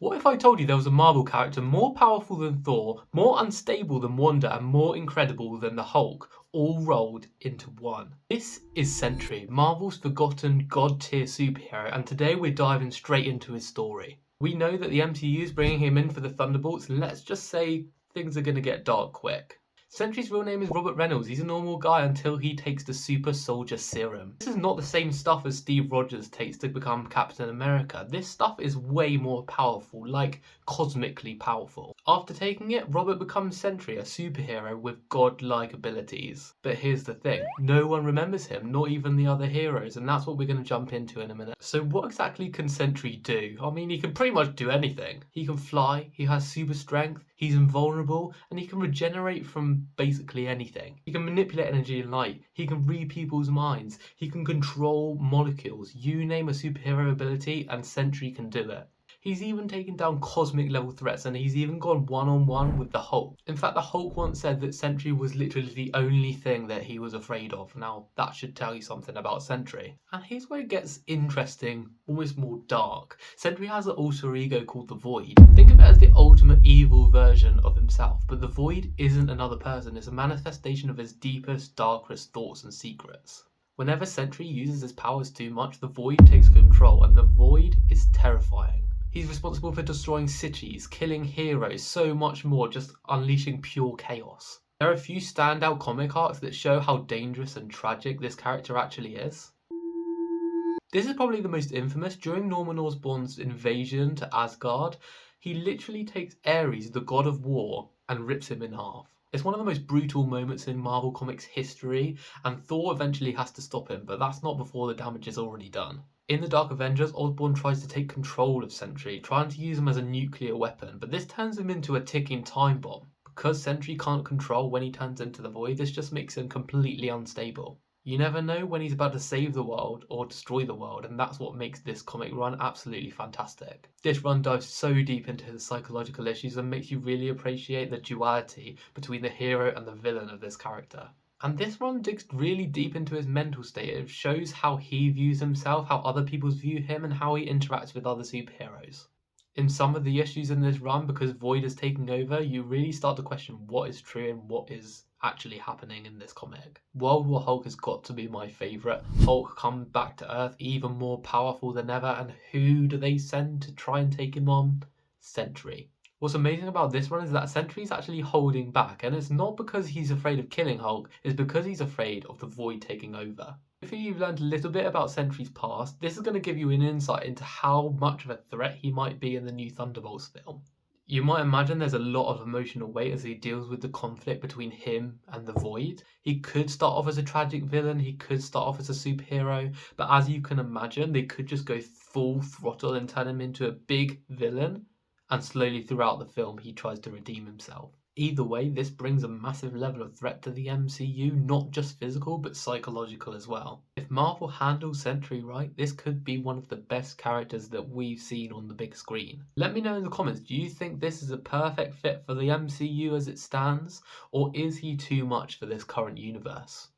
What if I told you there was a Marvel character more powerful than Thor, more unstable than Wanda, and more incredible than the Hulk, all rolled into one? This is Sentry, Marvel's forgotten god-tier superhero, and today we're diving straight into his story. We know that the MCU is bringing him in for the Thunderbolts, and let's just say things are going to get dark quick. Sentry's real name is Robert Reynolds. He's a normal guy until he takes the super soldier serum. This is not the same stuff as Steve Rogers takes to become Captain America. This stuff is way more powerful, like cosmically powerful. After taking it, Robert becomes Sentry, a superhero with godlike abilities. But here's the thing, no one remembers him, not even the other heroes, and that's what we're going to jump into in a minute. So what exactly can Sentry do? I mean, he can pretty much do anything. He can fly, he has super strength, he's invulnerable, and he can regenerate from basically anything. He can manipulate energy and light, he can read people's minds, he can control molecules. You name a superhero ability and Sentry can do it. He's even taken down cosmic level threats, and he's even gone one-on-one with the Hulk. In fact, the Hulk once said that Sentry was literally the only thing that he was afraid of. Now, that should tell you something about Sentry. And here's where it gets interesting, almost more dark. Sentry has an alter ego called the Void. Think of it as the ultimate evil version of himself, but the Void isn't another person, it's a manifestation of his deepest, darkest thoughts and secrets. Whenever Sentry uses his powers too much, the Void takes control, and the Void is terrifying. He's responsible for destroying cities, killing heroes, so much more, just unleashing pure chaos. There are a few standout comic arcs that show how dangerous and tragic this character actually is. This is probably the most infamous. During Norman Osborn's invasion to Asgard, he literally takes Ares, the god of war, and rips him in half. It's one of the most brutal moments in Marvel Comics history, and Thor eventually has to stop him, but that's not before the damage is already done. In the Dark Avengers, Osborn tries to take control of Sentry, trying to use him as a nuclear weapon, but this turns him into a ticking time bomb. Because Sentry can't control when he turns into the Void, this just makes him completely unstable. You never know when he's about to save the world or destroy the world, and that's what makes this comic run absolutely fantastic. This run dives so deep into his psychological issues and makes you really appreciate the duality between the hero and the villain of this character. And this run digs really deep into his mental state. It shows how he views himself, how other people view him, and how he interacts with other superheroes. In some of the issues in this run, because Void is taking over, you really start to question what is true and what is actually happening in this comic. World War Hulk has got to be my favourite. Hulk comes back to Earth even more powerful than ever, and who do they send to try and take him on? Sentry. What's amazing about this one is that Sentry's actually holding back, and it's not because he's afraid of killing Hulk, it's because he's afraid of the Void taking over. If you've learned a little bit about Sentry's past, this is going to give you an insight into how much of a threat he might be in the new Thunderbolts film. You might imagine there's a lot of emotional weight as he deals with the conflict between him and the Void. He could start off as a tragic villain, he could start off as a superhero, but as you can imagine, they could just go full throttle and turn him into a big villain, and slowly throughout the film he tries to redeem himself. Either way, this brings a massive level of threat to the MCU, not just physical but psychological as well. If Marvel handles Sentry right, this could be one of the best characters that we've seen on the big screen. Let me know in the comments, do you think this is a perfect fit for the MCU as it stands, or is he too much for this current universe?